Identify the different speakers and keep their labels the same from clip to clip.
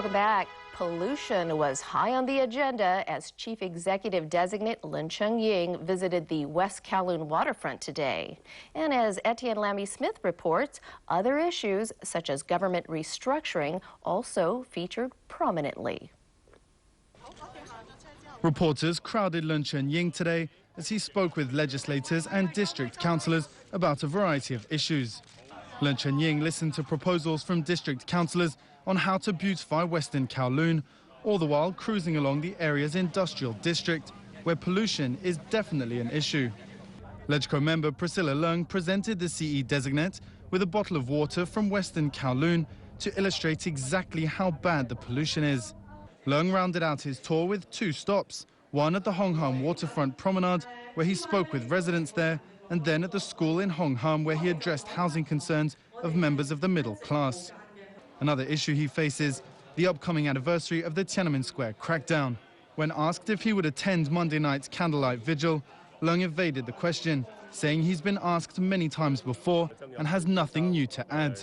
Speaker 1: Welcome back. Pollution was high on the agenda as Chief Executive Designate林郑Ying visited the West Kowloon waterfront today. And as Etienne Lamy-Smith reports, other issues such as government restructuring also featured prominently.
Speaker 2: Reporters crowded林郑Ying today as he spoke with legislators and district councillors about a variety of issues.林郑Ying listened to proposals from district councillors on how to beautify Western Kowloon, all the while cruising along the area's industrial district, where pollution is definitely an issue. LegCo member Priscilla Leung presented the CE designate with a bottle of water from Western Kowloon to illustrate exactly how bad the pollution is. Leung rounded out his tour with 2 stops, one at the Hong Ham waterfront promenade, where he spoke with residents there, and then at the school in Hong Ham, where he addressed housing concerns of members of the middle class. Another issue he faces, the upcoming anniversary of the Tiananmen Square crackdown. When asked if he would attend Monday night's candlelight vigil, Leung evaded the question, saying he's been asked many times before and has nothing new to add.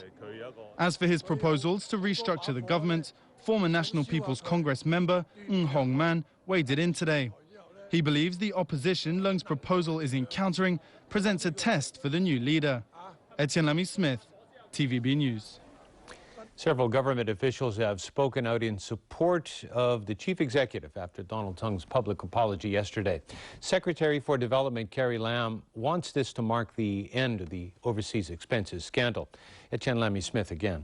Speaker 2: As for his proposals to restructure the government, former National People's Congress member Ng Hong Man waded in today. He believes the opposition Leung's proposal is encountering presents a test for the new leader. Etienne Lamy-Smith, TVB News.
Speaker 3: Several government officials have spoken out in support of the chief executive after Donald Tsang's public apology yesterday. Secretary for Development Carrie Lam wants this to mark the end of the overseas expenses scandal. Etienne Lamy-Smith again.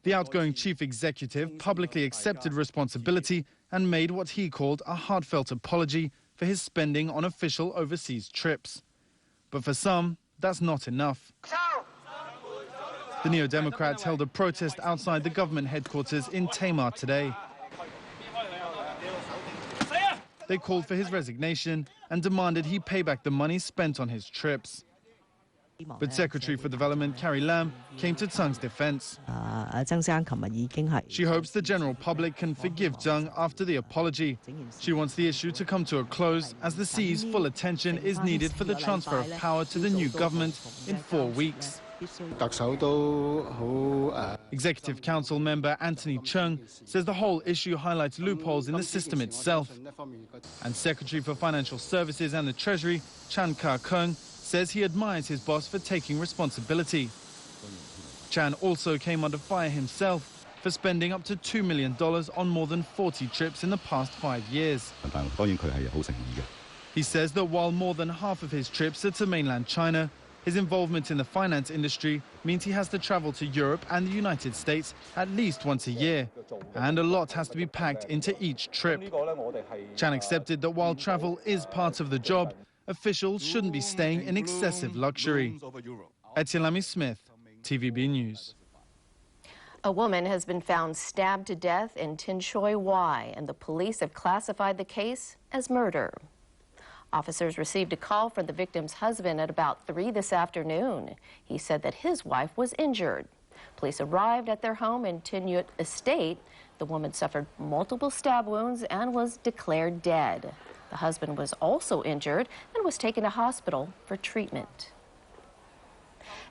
Speaker 2: The outgoing chief executive publicly accepted responsibility and made what he called a heartfelt apology for his spending on official overseas trips. But for some, that's not enough. The Neo-Democrats held a protest outside the government headquarters in Tamar today. They called for his resignation and demanded he pay back the money spent on his trips. But Secretary for Development Carrie Lam came to Tsang's defense. She hopes the general public can forgive Tsang after the apology. She wants the issue to come to a close as the Sea's full attention is needed for the transfer of power to the new government in 4 weeks. Executive Council member Anthony Chung says the whole issue highlights loopholes in the system itself. And Secretary for Financial Services and the Treasury, Chan Ka-keung, says he admires his boss for taking responsibility. Chan also came under fire himself for spending up to $2 million on more than 40 trips in the past 5 years. He says that while more than half of his trips are to mainland China, his involvement in the finance industry means he has to travel to Europe and the United States at least once a year, and a lot has to be packed into each trip. Chan accepted that while travel is part of the job, officials shouldn't be staying in excessive luxury. Etienne Lamy-Smith, TVB News.
Speaker 1: A woman has been found stabbed to death in Tin Shui Wai, and the police have classified the case as murder. Officers received a call from the victim's husband at about 3 this afternoon. He said that his wife was injured. Police arrived at their home in Tin Yut Estate. The woman suffered multiple stab wounds and was declared dead. The husband was also injured and was taken to hospital for treatment.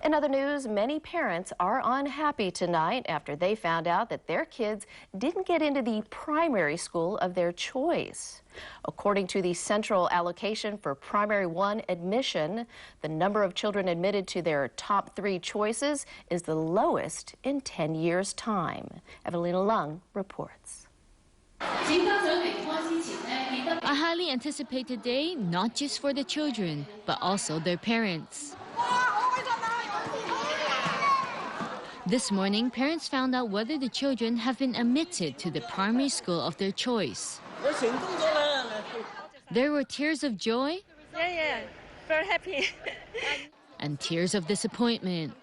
Speaker 1: In other news, many parents are unhappy tonight after they found out that their kids didn't get into the primary school of their choice. According to the Central Allocation for Primary 1 admission, the number of children admitted to their top 3 choices is the lowest in 10 years' time. Evelina Lung reports.
Speaker 4: A highly anticipated day, not just for the children, but also their parents. This morning, parents found out whether the children have been admitted to the primary school of their choice. There were tears of joy.
Speaker 5: Yeah, very happy.
Speaker 4: And tears of disappointment.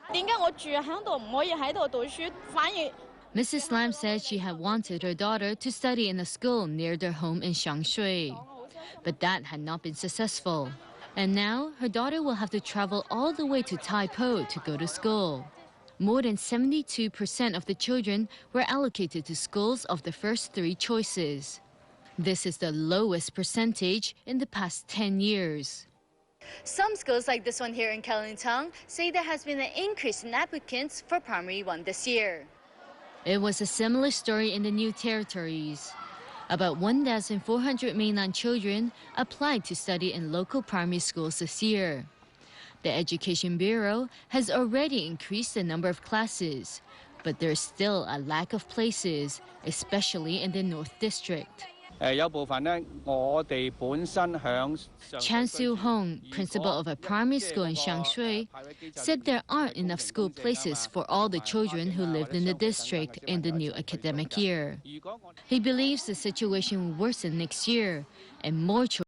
Speaker 4: Mrs. Lam said she had wanted her daughter to study in a school near their home in Shangshui. But that had not been successful. And now her daughter will have to travel all the way to Tai Po to go to school. More than 72% of the children were allocated to schools of the first 3 choices. This is the lowest percentage in the past 10 years.
Speaker 6: Some schools like this one here in Kowloon say there has been an increase in applicants for Primary 1 this year.
Speaker 4: It was a similar story in the New Territories. About 1,400 mainland children applied to study in local primary schools this year. The Education Bureau has already increased the number of classes, but there's still a lack of places, especially in the North District. Chan Siu-hong, principal of a primary school in Shangshui, said there aren't enough school places for all the children who lived in the district in the new academic year. He believes the situation will worsen next year and more children